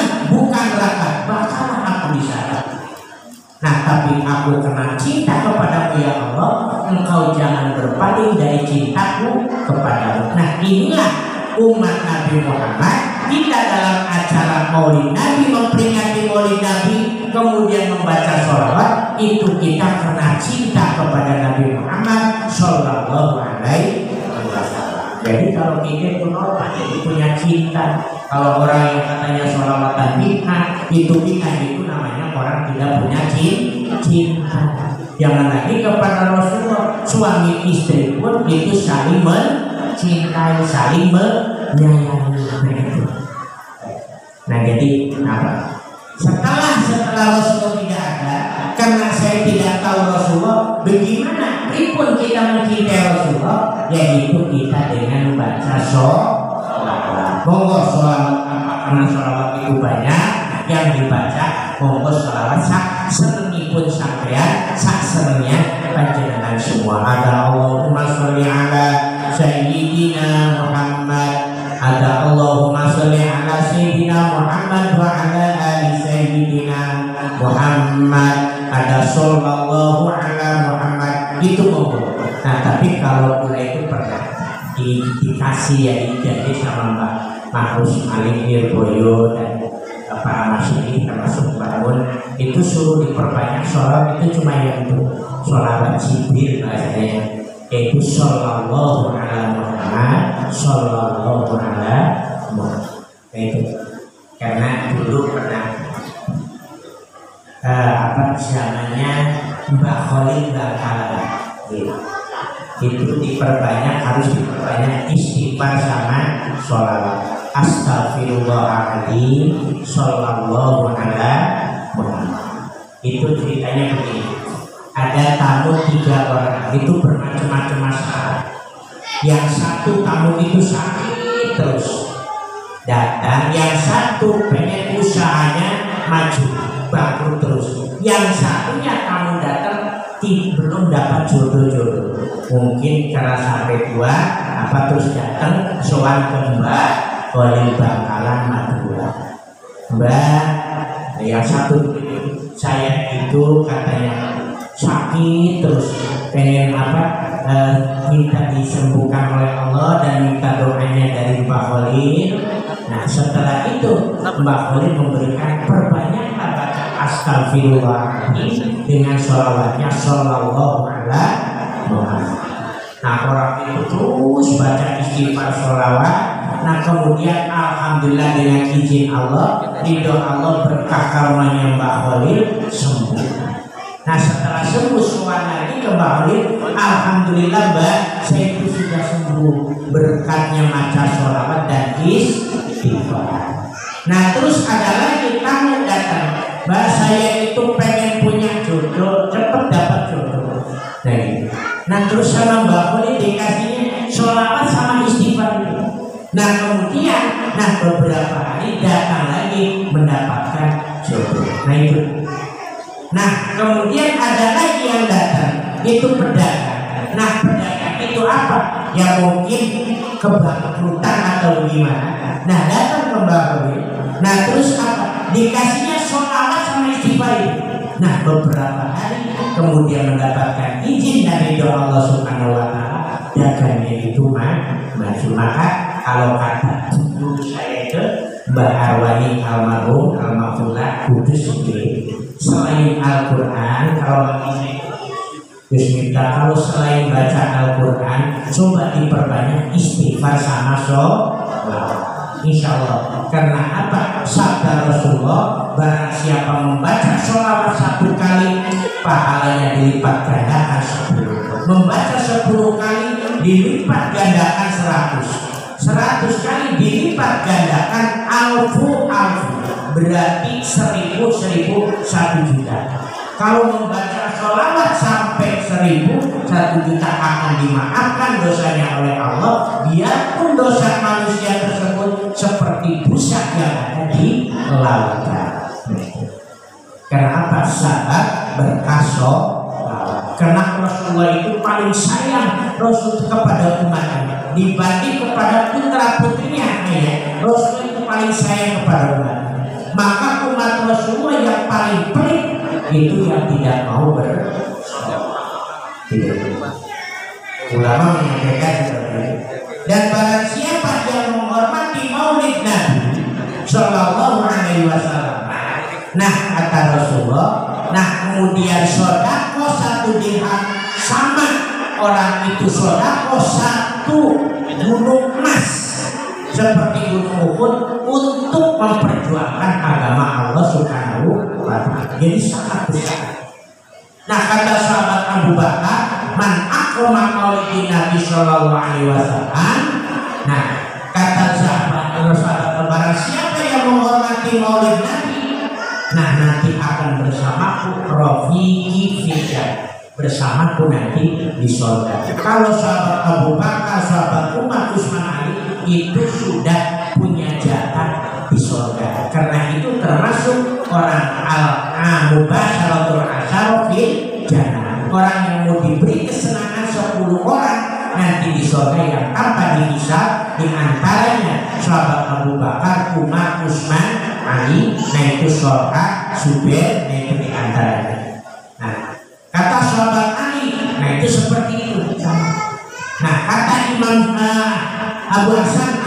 neraka, bakalan aku di sana. Nah tapi aku kena cinta kepadamu ya Allah, engkau jangan berpaling dari cintaku kepadamu. Nah inilah umat Nabi Muhammad. Kita dalam acara Maulid Nabi, memperingati Maulid Nabi, kemudian membaca sholawat, itu kita kena cinta kepada Nabi Muhammad Sallallahu Alaihi Wasallam. Jadi kalau kita itu normal, jadi punya cinta. Kalau orang yang katanya sholawatan bid'ah, itu bid'ah, itu namanya orang tidak punya cinta. Jangan lagi kepada Rasulullah, suami istri pun itu saling mencintai, saling menyayangi. Nah jadi apa? Setelah Rasulullah tidak ada, karena saya tidak tahu Rasulullah, bagaimana pripun kita mencintai Rasulullah, yaitu kita dengan membaca sholawat. Monggo sholawat, karena sholawat itu banyak yang dibaca. Monggo sholawat sak senengipun sampean, sak senengnya panjenengan semua. Ada Allahumma sholli ala Sayyidina Muhammad, ada Allahumma sholli ala Sayyidina Muhammad wa ala ali Sayyidina Muhammad, ada sallallahu ala Muhammad, itu monggo. Nah tapi kalau mulai itu pernah dikasih ya, dijanji sama Mbak Mahfuz Malik Nirboyo dan para masyarakat termasuk bangun, itu suruh diperbanyak sholat. Itu cuma yang itu sholawat Jibril bahasanya, yaitu sallallahu ala Muhammad, sallallahu ala Muhammad. Itu karena dulu pernah zamannya Mbak Khalil Bakala itu diperbanyak, harus diperbanyak istighfar sama sholawat. Astagfirullahaladzim, sallallahu ala Muhammad. Itu ceritanya begini. Ada tamu 3 orang, itu bermacam-macam masalah. Yang satu tamu itu sakit terus datang, yang satu pengen usahanya maju, bangkrut terus, yang satunya tamu datang belum dapat jodoh-jodoh. mungkin karena sampai tua apa terus datang soal ke Mbak Khalil Bangkalan Madura. Mbak, yang satu saya itu katanya sakit terus pengen minta disembuhkan oleh Allah dan minta doanya dari Mbak Khalil. Nah setelah itu Mbak Khalil memberikan perbanyaklah baca astagfirullahaladzim dengan sholawatnya shollallahu ala Muhammad. Nah orang itu terus baca istighfar sholawat. Nah kemudian alhamdulillah dengan izin Allah, ridho Allah, berkah karunia Mbak Khalil sembuh. Nah setelah sembuh soal lagi ke Mbak Khalil, alhamdulillah Mbak saya itu sudah sembuh berkatnya baca sholawat dan istighfar. Nah terus ada lagi tamu datang, Mbak saya itu pengen punya jodoh, cepet dapat jodoh. Nah, gitu. Nah terus sama Mbak Khalil dikasihnya sholawat sama istighfar itu. Nah kemudian, beberapa hari datang lagi mendapatkan jodoh. Nah itu. Nah kemudian ada lagi yang datang, itu pedagang. Nah pedagang itu apa? Ya mungkin kebangkrutan atau gimana. Nah datang ke Mbak Khalil. Nah terus apa? Dikasihnya sholawat sama istighfar. Nah beberapa hari kemudian mendapatkan izin dari doa Allah Subhanahu Wa Taala, dagangnya itu maju. Maka kalau kata guru saya itu Mbah Arwani almarhum almarhumah Kudus itu, selain Al-Quran kalau Bismillah, kalau selain baca Al-Quran coba diperbanyak istighfar sama sholawat. Insya Allah, karena apa? Sabda Rasulullah, barang siapa membaca sholawat 1 kali pahalanya dilipat gandakan 10, membaca 10 kali dilipat gandakan 100 kali dilipat gandakan alfu, berarti 1000, 1 juta. Kalau membaca sholawat sampai 1000, 1 juta akan dimaafkan dosanya oleh Allah, biarpun dosa manusia tersebut seperti busa yang ada di lautan. Karena apa? Sahabat berkah sholawat. Karena Rasulullah itu paling sayang Rasul kepada umatnya dibanding kepada putra putrinya. Rasulullah itu paling sayang kepada umatnya. Maka umat Rasulullah yang paling pelit itu yang tidak mau ulama menyampaikan seperti itu. Dan barang siapa yang menghormati maulid Nabi Sallallahu Alaihi Wasallam, nah kata Rasulullah, nah kemudian sodako 1 dirham sama orang itu sodako 1 gunung emas seperti gunung Uhud untuk memperjuangkan agama Allah Subhanahu wa Ta'ala. Jadi sangat besar. Nah kata sahabat Abu Bakar, man akrama maulidin Nabi Sallallahu Alaihi Wasallam. Nah kata sahabat barang siapa yang menghormati maulid Nabi, nah nanti akan bersamaku Rafiqi Fijal, bersamaku nanti di surga. Kalau sahabat Abu Bakar, sahabat Umar, Utsman, Ali itu sudah punya jatah di surga. Karena itu termasuk orang al-mubasharatul asyara fil jannah. Orang yang mau diberi kesenangan 10 orang nanti di surga yang tanpa dihisab, di antaranya sahabat Abu Bakar, Umar, Utsman, Ali. Nah itu surga Zubair, nah itu di antaranya. Nah kata sahabat Ali, nah itu seperti itu. Nah kata Imam Abu Hasan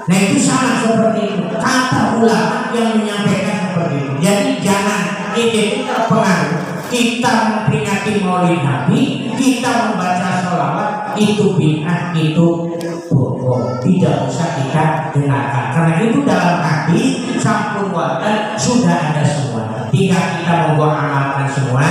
nah itu sama seperti itu. Kata ulama yang menyampaikan seperti itu. Jadi jangan itu terpengaruh. Kita memperingati maulid Nabi, kita membaca sholawat, itu bid'ah, itu bohong, tidak usah kita dengarkan. Karena itu dalam hati sampun watan sudah ada semua. Tinggal kita mau amalkan semua.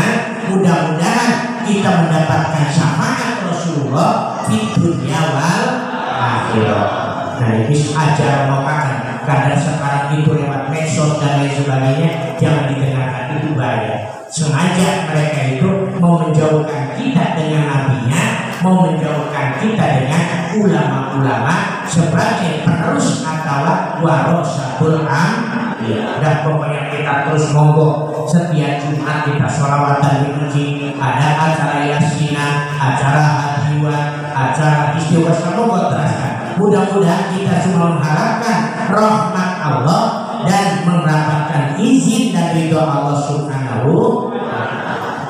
Mudah-mudahan kita mendapatkan syafaat Rasulullah di dunia wal akhirah. Nah ini ajar memakan. Karena sekarang itu lewat medsos dan lain sebagainya, jangan didengarkan, itu bahaya. Sengaja mereka itu mau menjauhkan kita dengan nabinya, mau menjauhkan kita dengan ulama-ulama sebagai penerus adalah warasatul anbiya. Dan pokoknya kita terus monggo setiap Jumat kita sholawatan di masjid, ada acara yasinan, acara hadiwan, acara istighosah, monggo teruskan. Mudah-mudahan kita semua mengharapkan rahmat Allah dan mendapatkan izin dan ridho Allah Subhanahu.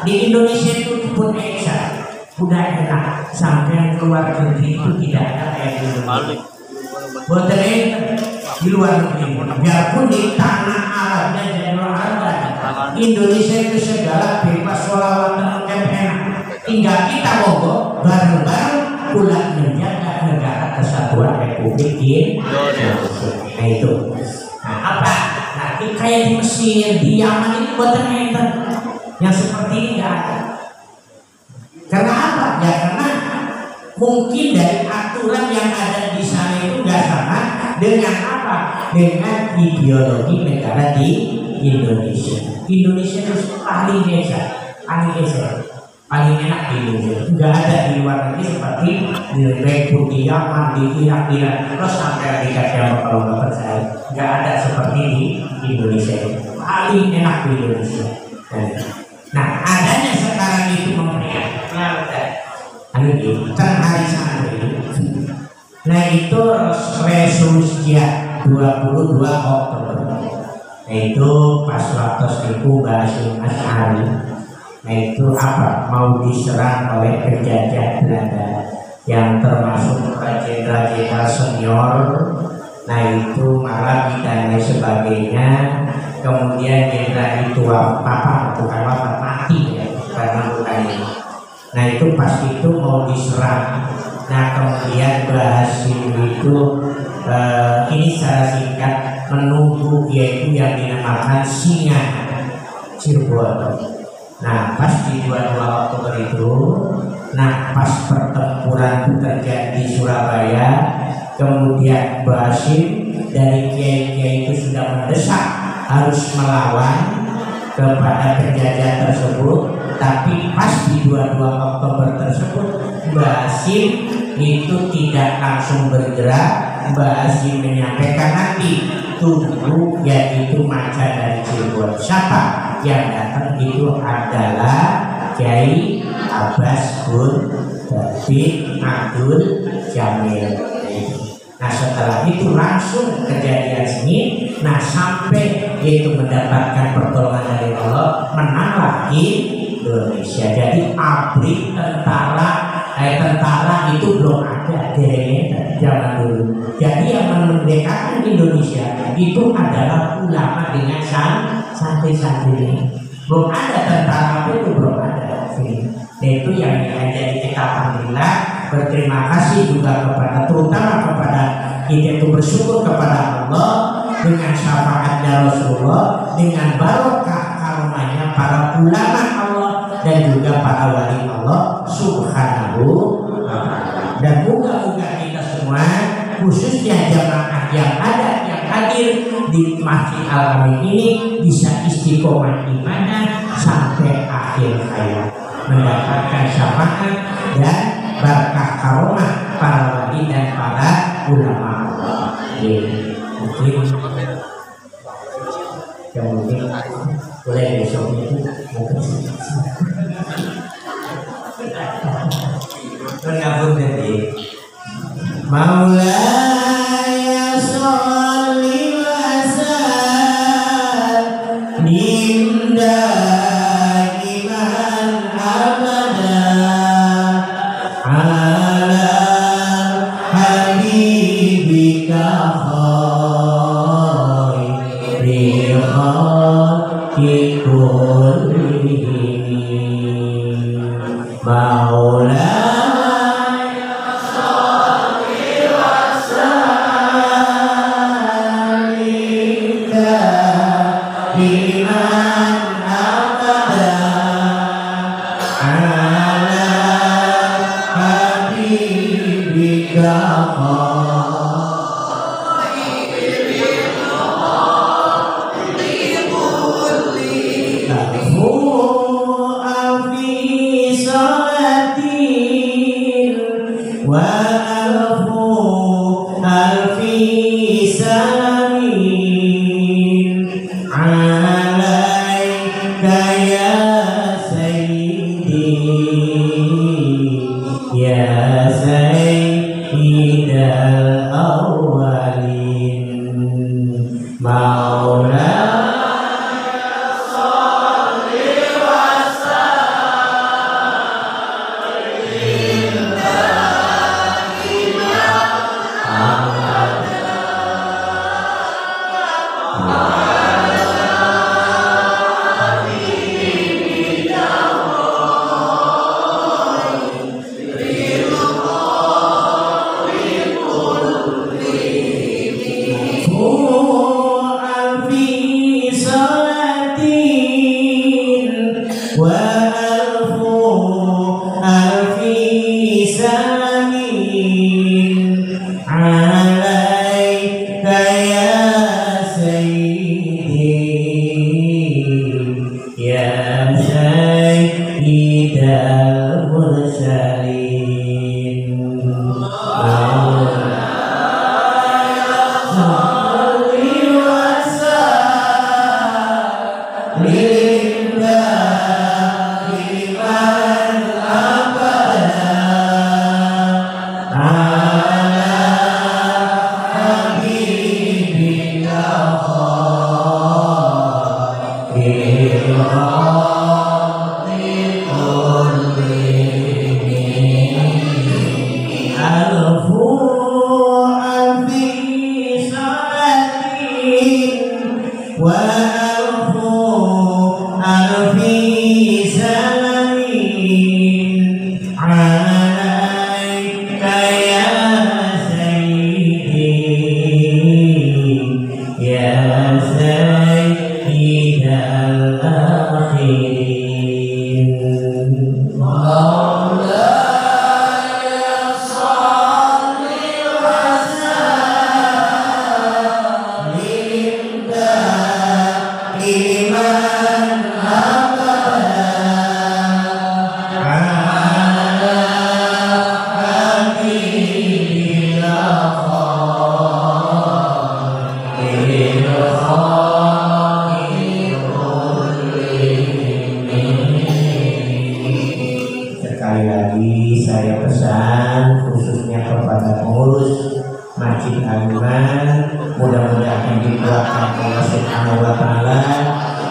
Di Indonesia itu pun udah enak, sampai keluar negeri itu tidak ada kayak gitu. Boten di luar negeri, biarpun di tanah Arabnya jadi orang Arab, Indonesia itu segala bebas sholawatan enak. Tinggal kita monggo bareng-bareng pula menjaga negara kesatuan Republik Indonesia. Nah itu. Nah apa? Nah kayak di Mesir, di Yaman ini boten enten. Yang seperti ini nggak ada. Karena apa? Ya karena mungkin dari aturan yang ada di sana itu nggak sama dengan apa? Dengan ideologi negara di Indonesia. Indonesia itu paling enak di Indonesia. Nggak ada di luar negeri seperti di Republik di Yaman, di Irak, terus sampai Amerika Serikat. Kalau nggak percaya, nggak ada seperti di Indonesia. Paling enak di Indonesia. Nah, adanya sekarang itu memperlihatkan hari santri. Nah itu resolusi 22 Oktober. Itu pas waktu itu Basim Asy'ari. Nah itu apa? Mau diserang oleh penjajah Belanda yang termasuk jenderal-jenderal senior. Nah itu malah ditanya sebagainya. Kemudian jenderal itu bukan mati ya, karena bukannya. Nah itu pas itu mau diserang. Nah kemudian Basim itu ini secara singkat menunggu yaitu yang dinamakan Singa Cirebon. Nah pas di 22 Oktober itu, nah pas pertempuran terjadi di Surabaya, kemudian Basim dari kiai-kiai itu sudah mendesak harus melawan kepada penjajah tersebut, tapi pas di 22 Oktober tersebut Basim itu tidak langsung bergerak. Basim menyampaikan nanti tunggu, yaitu maca dari Cirebon. Siapa yang datang itu adalah Kiai Abbas bin David Abdul Jamil. Nah setelah itu langsung kejadian ini. Nah sampai yaitu mendapatkan pertolongan dari Allah, menanglah Indonesia. Jadi abri tentara itu belum ada zaman dulu. Jadi yang memerdekakan Indonesia itu adalah ulama dengan santri-santri. Belum ada tentara itu, belum ada. Nah itu yang jadi kita alhamdulillah berterima kasih juga kepada, terutama kepada kita itu bersyukur kepada Allah dengan syafaatnya Rasulullah, dengan barokah karomahnya para ulama Allah dan juga para wali Allah Subhanahu wa ta'ala. Dan moga-moga kita semua, khususnya jamaah yang ada yang hadir di Masjid Al-Amin ini bisa istiqomah ibadah sampai akhir hayat, mendapatkan syafaat dan barakah karomah para wali dan para ulama Allah. Mungkin boleh besok itu mungkin tadi Maulaya sholli wa sallim daiman abada ala habibika khairil khalqi kullihim. Maulaya wa Maulana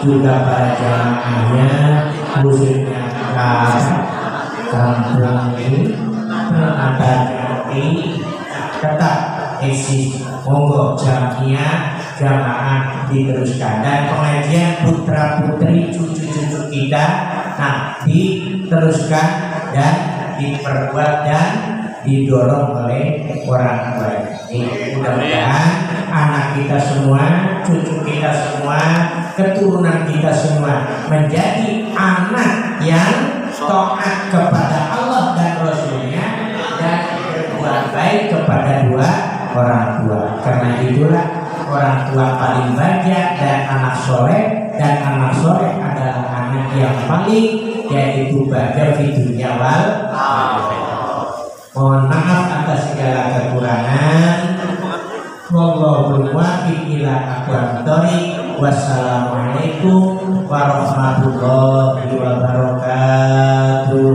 juga para jamaahnya, khususnya kampung ini akan tetap eksis. Monggo jamiah jamaah diteruskan dan pengajian putra putri cucu-cucu kita diteruskan dan diperkuat dan didorong oleh orang tua. Mudah-mudahan anak kita semua, cucu kita semua, keturunan kita semua menjadi anak yang taat kepada Allah dan Rasulnya dan berbuat baik kepada dua orang tua. Karena itulah orang tua paling banyak dan anak soleh, dan anak soleh adalah anak yang paling, yaitu bahagia di dunia wal akhirah. Mohon maaf atas segala kekurangan. Wallahul muwaffiq ila aqwamit thoriq. Wassalamualaikum warahmatullahi wabarakatuh.